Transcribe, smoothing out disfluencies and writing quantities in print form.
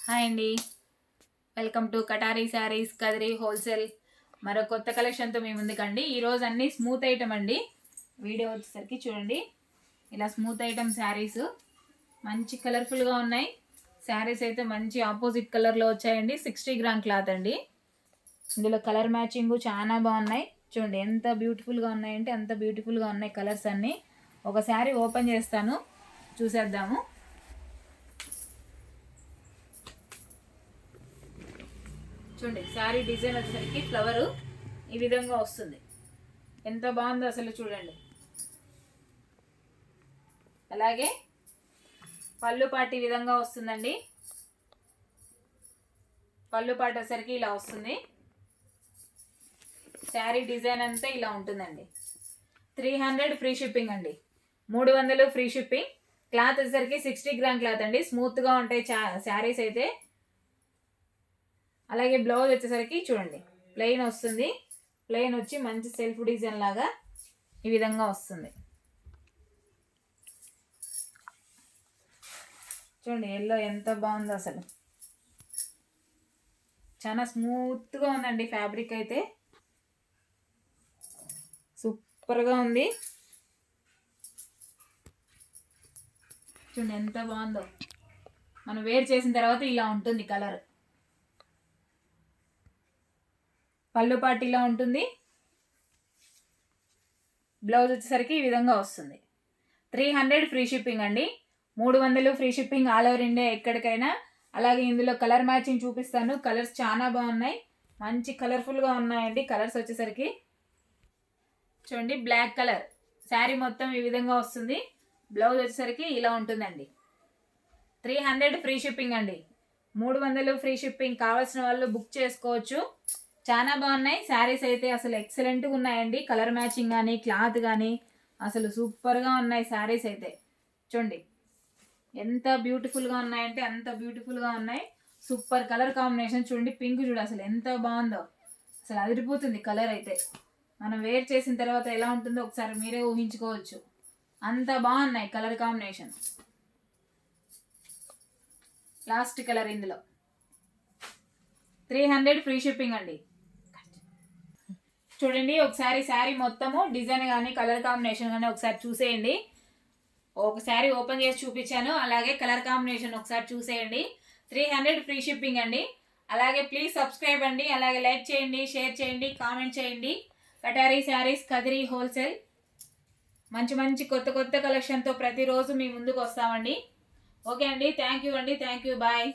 Hi అండి, welcome to కటారీ saris Kadiri wholesale. మరో కొత్త కలెక్షన్తో మీ ముందుకండి. ఈరోజు అన్నీ స్మూత్ ఐటమ్ అండి. వీడియో వచ్చేసరికి చూడండి, ఇలా స్మూత్ ఐటమ్ శారీస్ మంచి కలర్ఫుల్గా ఉన్నాయి. శారీస్ అయితే మంచి ఆపోజిట్ కలర్లో వచ్చాయండి. 60 గ్రామ్ క్లాత్ అండి. ఇందులో కలర్ మ్యాచింగ్ చాలా బాగున్నాయి. చూడండి ఎంత బ్యూటిఫుల్గా ఉన్నాయంటే అంత బ్యూటిఫుల్గా ఉన్నాయి కలర్స్ అన్నీ. ఒక శారీ ఓపెన్ చేస్తాను, చూసేద్దాము. చూడండి, శారీ డిజైన్ వచ్చేసరికి ఫ్లవరు ఈ విధంగా వస్తుంది. ఎంత బాగుందో అసలు చూడండి. అలాగే పళ్ళు పాటు ఈ విధంగా వస్తుందండి. పళ్ళు పాటు వచ్చేసరికి ఇలా వస్తుంది. శారీ డిజైన్ అంతా ఇలా ఉంటుందండి. 300 ఫ్రీ షిప్పింగ్ అండి. 300 ఫ్రీ షిప్పింగ్. క్లాత్ వచ్చేసరికి 60 గ్రామ్ క్లాత్ అండి. స్మూత్గా ఉంటాయి శారీస్ అయితే. అలాగే బ్లౌజ్ వచ్చేసరికి చూడండి ప్లెయిన్ వస్తుంది. ప్లెయిన్ వచ్చి మంచి సెల్ఫ్ డిజైన్ లాగా ఈ విధంగా వస్తుంది. చూడండి ఎల్లో ఎంత బాగుందో అసలు. చాలా స్మూత్గా ఉందండి ఫ్యాబ్రిక్ అయితే. సూపర్గా ఉంది. చూడండి ఎంత బాగుందో. మనం వేర్ చేసిన తర్వాత ఇలా ఉంటుంది కలర్. పళ్ళు పార్టీలా ఉంటుంది. బ్లౌజ్ వచ్చేసరికి ఈ విధంగా వస్తుంది. 300 ఫ్రీ షిప్పింగ్ అండి. 300 free shipping all over India ఎక్కడికైనా. అలాగే ఇందులో కలర్ మ్యాచింగ్ చూపిస్తాను. కలర్స్ చాలా బాగున్నాయి, మంచి కలర్ఫుల్గా ఉన్నాయండి. కలర్స్ వచ్చేసరికి చూడండి, బ్లాక్ కలర్ శారీ మొత్తం ఈ విధంగా వస్తుంది. బ్లౌజ్ వచ్చేసరికి ఇలా ఉంటుందండి. 300 ఫ్రీ షిప్పింగ్ అండి. 300 ఫ్రీ షిప్పింగ్. కావాల్సిన వాళ్ళు బుక్ చేసుకోవచ్చు. చాలా బాగున్నాయి శారీస్ అయితే. అసలు ఎక్సలెంట్గా ఉన్నాయండి. కలర్ మ్యాచింగ్ కానీ క్లాత్ కానీ అసలు సూపర్గా ఉన్నాయి శారీస్ అయితే. చూడండి ఎంత బ్యూటిఫుల్గా ఉన్నాయంటే అంత బ్యూటిఫుల్గా ఉన్నాయి. Super colour combination. చూడండి పింక్ చూడు అసలు ఎంత బాగుందో. అసలు అదిరిపోతుంది కలర్ అయితే. మనం వేర్ చేసిన తర్వాత ఎలా ఉంటుందో ఒకసారి మీరే ఊహించుకోవచ్చు. అంత బాగున్నాయి కలర్ కాంబినేషన్. లాస్ట్ కలర్ ఇందులో. 300 ఫ్రీ షిప్పింగ్ అండి. చూడండి ఒకసారి శారీ మొత్తము డిజైన్ కానీ కలర్ కాంబినేషన్ కానీ ఒకసారి చూసేయండి. ఒక శారీ ఓపెన్ చేసి చూపించాను, అలాగే కలర్ కాంబినేషన్ ఒకసారి చూసేయండి. 300 ఫ్రీ షిప్పింగ్ అండి. అలాగే ప్లీజ్ సబ్స్క్రైబ్ అండి. అలాగే లైక్ చేయండి, షేర్ చేయండి, కామెంట్ చేయండి. కటారీ శారీస్ కదిరి హోల్సేల్. మంచి మంచి కొత్త కొత్త కలెక్షన్తో ప్రతిరోజు మీ ముందుకు వస్తామండి. ఓకే అండి, థ్యాంక్ యూ అండి, థ్యాంక్ యూ, బాయ్.